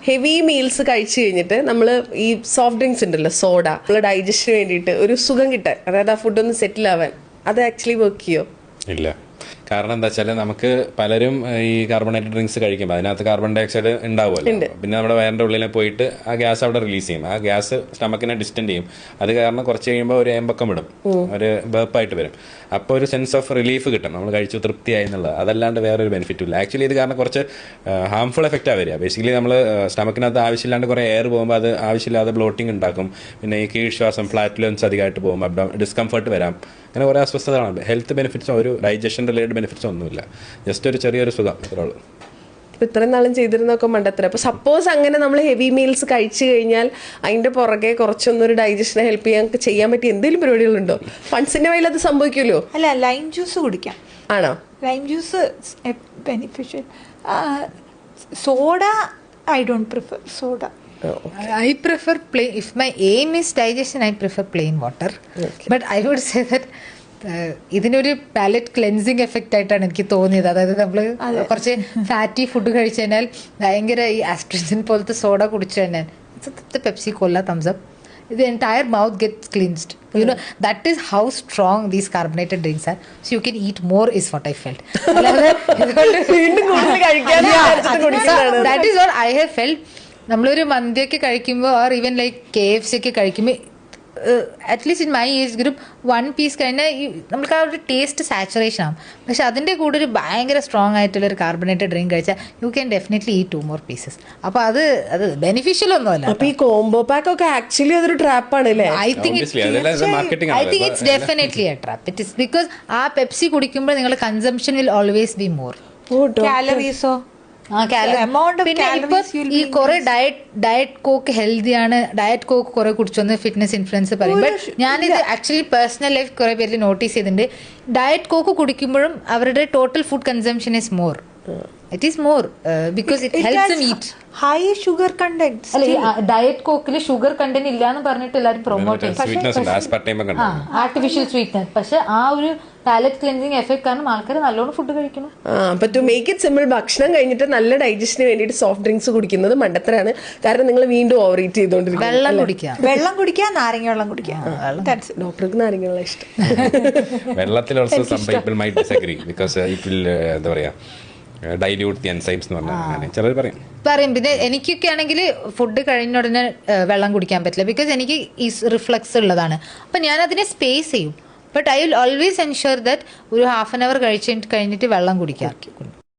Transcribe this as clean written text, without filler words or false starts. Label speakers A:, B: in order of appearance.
A: Heavy meals കഴിച്ചു കഴിഞ്ഞിട്ട് നമ്മൾ ഈ സോഫ്റ്റ് ഡ്രിങ്ക്സ് ഉണ്ടല്ലോ, സോഡ, നമ്മൾ ഡൈജഷന് വേണ്ടിയിട്ട് ഒരു സുഖം കിട്ടാൻ, അതായത് ആ ഫുഡ് ഒന്ന് സെറ്റിൽ ആവാൻ, അത് ആക്ച്വലി വർക്ക് ചെയ്യോ?
B: ഇല്ല. കാരണം എന്താ വെച്ചാൽ നമുക്ക് പലരും ഈ കാർബണേറ്റഡ് ഡ്രിങ്ക്സ് കഴിക്കുമ്പോൾ അതിനകത്ത് കാർബൺ ഡൈ ഓക്സൈഡ് ഉണ്ടാവുമല്ലോ. പിന്നെ നമ്മുടെ വയറിൻ്റെ ഉള്ളിൽ പോയിട്ട് ആ ഗ്യാസ് അവിടെ റിലീസ് ചെയ്യും. ആ ഗ്യാസ് സ്റ്റമക്കിനെ ഡിസ്റ്റൻഡ് ചെയ്യും. അത് കാരണം കുറച്ച് കഴിയുമ്പോൾ ഒരു ഏമ്പക്കം വിടും, ഒരു ബേപ്പായിട്ട് വരും. അപ്പോൾ ഒരു സെൻസ് ഓഫ് റിലീഫ് കിട്ടും, നമ്മൾ കഴിച്ചു തൃപ്തിയായി എന്നുള്ളത്. അതല്ലാണ്ട് വേറൊരു ബെനിഫിറ്റും ഇല്ല. ആക്ച്വലി ഇത് കാരണം കുറച്ച് ഹാംഫുൾ എഫക്റ്റാണ് വരിക. ബേസിക്കലി നമ്മൾ സ്റ്റമക്കിനകത്ത് ആവശ്യമില്ലാണ്ട് കുറേ എയർ പോകുമ്പോൾ അത് ആവശ്യമില്ലാതെ ബ്ലോട്ടിങ് ഉണ്ടാക്കും. പിന്നെ ഈ കീഴ്ശ്വാസം, ഫ്ലാറ്റുലൻസ് അധികമായിട്ട് പോകും, ഡിസ്കംഫർട്ട് വരാം, അങ്ങനെ കുറേ അസ്വസ്ഥതകളാണ്. ഹെൽത്ത് ബെനിഫിറ്റ്സോ ഒരു ഡൈജഷൻ റിലേറ്റഡ് ബെനിഫിറ്റ്സോ ഒന്നുമില്ല. ജസ്റ്റ് ഒരു ചെറിയൊരു സുഖം, ഇത്രയുള്ളൂ.
A: ഇത്രയും നാളും ചെയ്തിരുന്നൊക്കെ മണ്ടത്തരം. അപ്പോൾ സപ്പോസ് അങ്ങനെ നമ്മൾ ഹെവി മീൽസ് കഴിച്ചു കഴിഞ്ഞാൽ അതിന്റെ പുറകെ കുറച്ചൊന്നൊരു ഡൈജഷനെ ഹെൽപ്പ് ചെയ്യാൻ പറ്റിയ എന്തെങ്കിലും പരിപാടികളുണ്ടോ? ഫണ്ട്സിന്റെ വയലിൽ അത് സംഭവിക്കുമല്ലോ.
C: അല്ല, ലൈം ജ്യൂസ് കുടിക്കാം.
A: ആണോ?
C: Lime juice beneficial. Soda I don't prefer soda.
D: I prefer plain. If my aim is digestion, I prefer plain water. Okay. But I would say that ഇതിനൊരു പാലറ്റ് ക്ലെൻസിങ് എഫക്റ്റ് ആയിട്ടാണ് എനിക്ക് തോന്നിയത്. അതായത് നമ്മൾ കുറച്ച് fatty food കഴിച്ചു കഴിഞ്ഞാൽ ഭയങ്കര ഈ ആസ്ട്രിസിൻ പോലത്തെ സോഡ കുടിച്ചു കഴിഞ്ഞാൽ Pepsi, Kola, thumbs up, the entire mouth gets cleansed. You know, that is how strong these carbonated drinks are. So you can eat more is what I felt. That is what I have felt. നമ്മളൊരു മന്തിയൊക്കെ കഴിക്കുമ്പോൾ or even like KFC ഒക്കെ കഴിക്കുമ്പോൾ at least in my age group 1 piece കഴിഞ്ഞാൽ നമുക്ക് ആ ഒരു taste saturation ആവും. പക്ഷെ അതിൻ്റെ കൂടെ ഒരു ഭയങ്കര സ്ട്രോങ് ആയിട്ടുള്ളൊരു കാർബണേറ്റഡ് ഡ്രിങ്ക് കഴിച്ചാൽ you can definitely eat 2 more pieces. അപ്പോൾ അത് ബെനിഫിഷ്യൽ ഒന്നുമല്ല.
A: അപ്പോൾ ഈ കോംബോ പാക്ക് ഒക്കെ ആക്ച്വലി അതൊരു ട്രാപ്പാണ് അല്ലേ?
D: I think it's definitely a trap. It is because ആ പെപ്സി കുടിക്കുമ്പോൾ നിങ്ങളുടെ consumption will always be more.
C: കാലറീസോ
D: പിന്നെ ഇപ്പൊ ഈ കുറെ ഡയറ്റ് കോക്ക് ഹെൽത്തിയാണ്, ഡയറ്റ് കോക്ക് കുറെ കുടിച്ചൊന്ന് ഫിറ്റ്നസ് ഇൻഫ്ലുവൻസ് പറയും. ബട്ട് ഞാനിത് ആക്ച്വലി പേഴ്സണൽ ലൈഫ് കുറെ പേരിൽ നോട്ടീസ് ചെയ്തിട്ടുണ്ട്. ഡയറ്റ് കോക്ക് കുടിക്കുമ്പോഴും അവരുടെ total food consumption is more. It is more because it helps them eat.
C: High sugar content.
D: Diet കോക്കിൽ ഷുഗർ കണ്ടന്റ് ഇല്ല എന്ന് പറഞ്ഞിട്ട് എല്ലാവരും പ്രൊമോട്ട് ചെയ്യും, ആർട്ടിഫിഷ്യൽ സ്വീറ്റ്നർ. പക്ഷെ ആ ഒരു പാലറ്റ് ക്ലെൻസിങ് എഫക്ട് കാരണം ആൾക്കാർ നല്ലോണം ഫുഡ് കഴിക്കണം.
A: അപ്പൊ ടു മേക്ക് ഇറ്റ് സിമ്പിൾ, ഭക്ഷണം കഴിഞ്ഞിട്ട് നല്ല ഡൈജഷന് വേണ്ടിയിട്ട് സോഫ്റ്റ് ഡ്രിങ്ക്സ് കുടിക്കുന്നത് മണ്ടത്തരാണ്. കാരണം നിങ്ങൾ വീണ്ടും ഓവർ ഈറ്റ് ചെയ്തോണ്ടിരിക്കും.
C: വെള്ളം കുടിക്കുക, നാരങ്ങ വെള്ളം കുടിക്കുക.
A: ഡോക്ടർക്ക് നാരങ്ങ വെള്ളം ഇഷ്ടം.
B: വെള്ളത്തിൽ also some people might disagree because it will എന്താ പറയാ ഡൈല്യൂട്ട് ദി എൻസൈംസ് എന്ന് പറഞ്ഞാൽ ചിലർ പറയും.
D: പിന്നെ എനിക്കൊക്കെ ആണെങ്കിൽ ഫുഡ് കഴിഞ്ഞ ഉടനെ വെള്ളം കുടിക്കാൻ പറ്റില്ല, ബിക്കോസ് എനിക്ക് ഈ റിഫ്ലക്സ് ഉള്ളതാണ്. അപ്പം ഞാൻ അതിനെ സ്പേസ് ചെയ്യും. But I will always ensure that ഒരു 1/2 hour കഴിഞ്ഞിട്ട് വെള്ളം കുടിക്കാം.